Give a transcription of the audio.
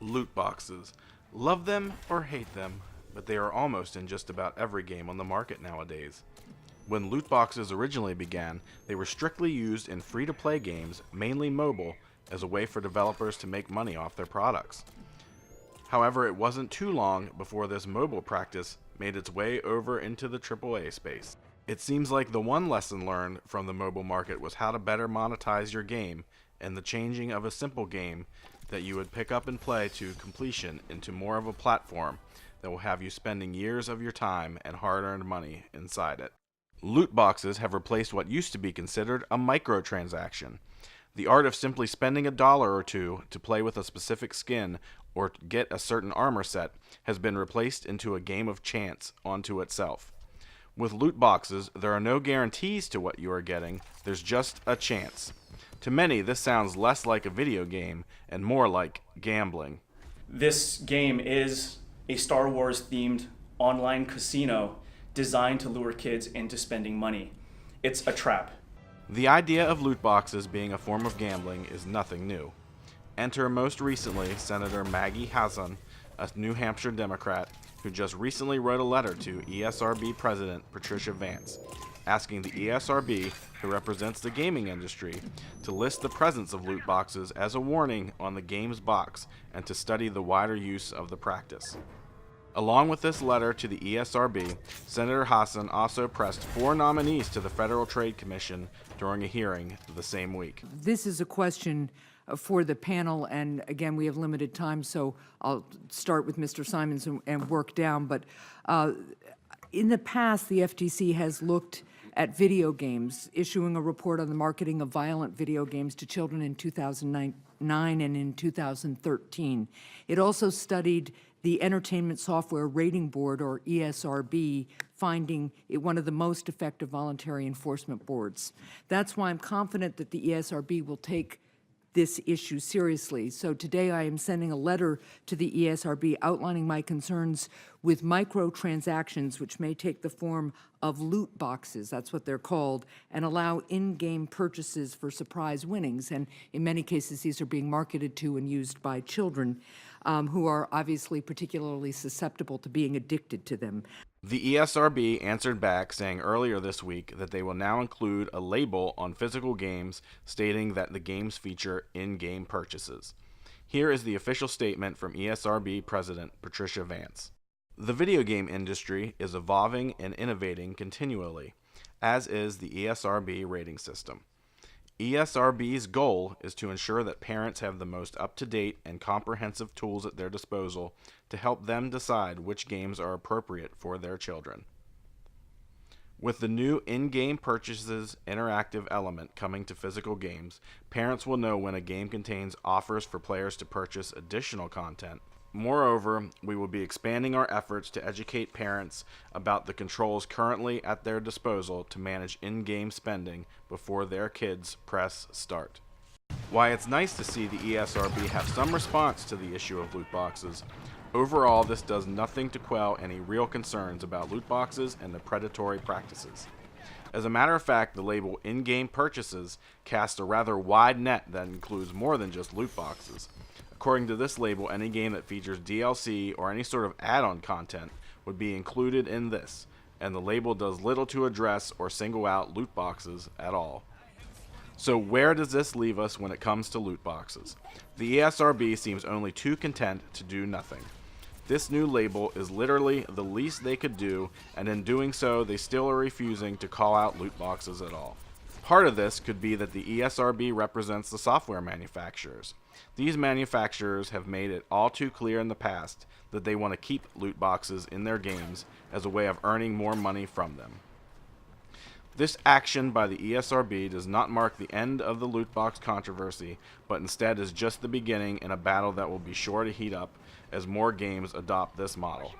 Loot boxes. Love them or hate them, but they are almost in just about every game on the market nowadays. When loot boxes originally began, they were strictly used in free-to-play games, mainly mobile, as a way for developers to make money off their products. However, it wasn't too long before this mobile practice made its way over into the AAA space. It seems like the one lesson learned from the mobile market was how to better monetize your game, and the changing of a simple game that you would pick up and play to completion into more of a platform that will have you spending years of your time and hard-earned money inside it. Loot boxes have replaced what used to be considered a microtransaction. The art of simply spending $1 or two to play with a specific skin or get a certain armor set has been replaced into a game of chance onto itself. With loot boxes, there are no guarantees to what you are getting, there's just a chance. To many, this sounds less like a video game and more like gambling. This game is a Star Wars themed online casino designed to lure kids into spending money. It's a trap. The idea of loot boxes being a form of gambling is nothing new. Enter most recently Senator Maggie Hassan, a New Hampshire Democrat who just recently wrote a letter to ESRB President Patricia Vance, asking the ESRB, who represents the gaming industry, to list the presence of loot boxes as a warning on the game's box and to study the wider use of the practice. Along with this letter to the ESRB, Senator Hassan also pressed 4 nominees to the Federal Trade Commission during a hearing the same week. This is a question for the panel, and again, we have limited time, so I'll start with Mr. Simons and work down. But in the past, the FTC has looked at video games, issuing a report on the marketing of violent video games to children in 2009 and in 2013. It also studied the Entertainment Software Rating Board, or ESRB, finding it one of the most effective voluntary enforcement boards. That's why I'm confident that the ESRB will take this issue seriously. So today I am sending a letter to the ESRB outlining my concerns with microtransactions, which may take the form of loot boxes, that's what they're called, and allow in-game purchases for surprise winnings. And in many cases, these are being marketed to and used by children who are obviously particularly susceptible to being addicted to them. The ESRB answered back saying earlier this week that they will now include a label on physical games stating that the games feature in-game purchases. Here is the official statement from ESRB President Patricia Vance. The video game industry is evolving and innovating continually, as is the ESRB rating system. ESRB's goal is to ensure that parents have the most up-to-date and comprehensive tools at their disposal to help them decide which games are appropriate for their children. With the new in-game purchases interactive element coming to physical games, parents will know when a game contains offers for players to purchase additional content. Moreover, we will be expanding our efforts to educate parents about the controls currently at their disposal to manage in-game spending before their kids press start. While it's nice to see the ESRB have some response to the issue of loot boxes, overall this does nothing to quell any real concerns about loot boxes and the predatory practices. As a matter of fact, the label in-game purchases casts a rather wide net that includes more than just loot boxes. According to this label, any game that features DLC or any sort of add-on content would be included in this, and the label does little to address or single out loot boxes at all. So where does this leave us when it comes to loot boxes? The ESRB seems only too content to do nothing. This new label is literally the least they could do, and in doing so, they still are refusing to call out loot boxes at all. Part of this could be that the ESRB represents the software manufacturers. These manufacturers have made it all too clear in the past that they want to keep loot boxes in their games as a way of earning more money from them. This action by the ESRB does not mark the end of the loot box controversy, but instead is just the beginning in a battle that will be sure to heat up as more games adopt this model.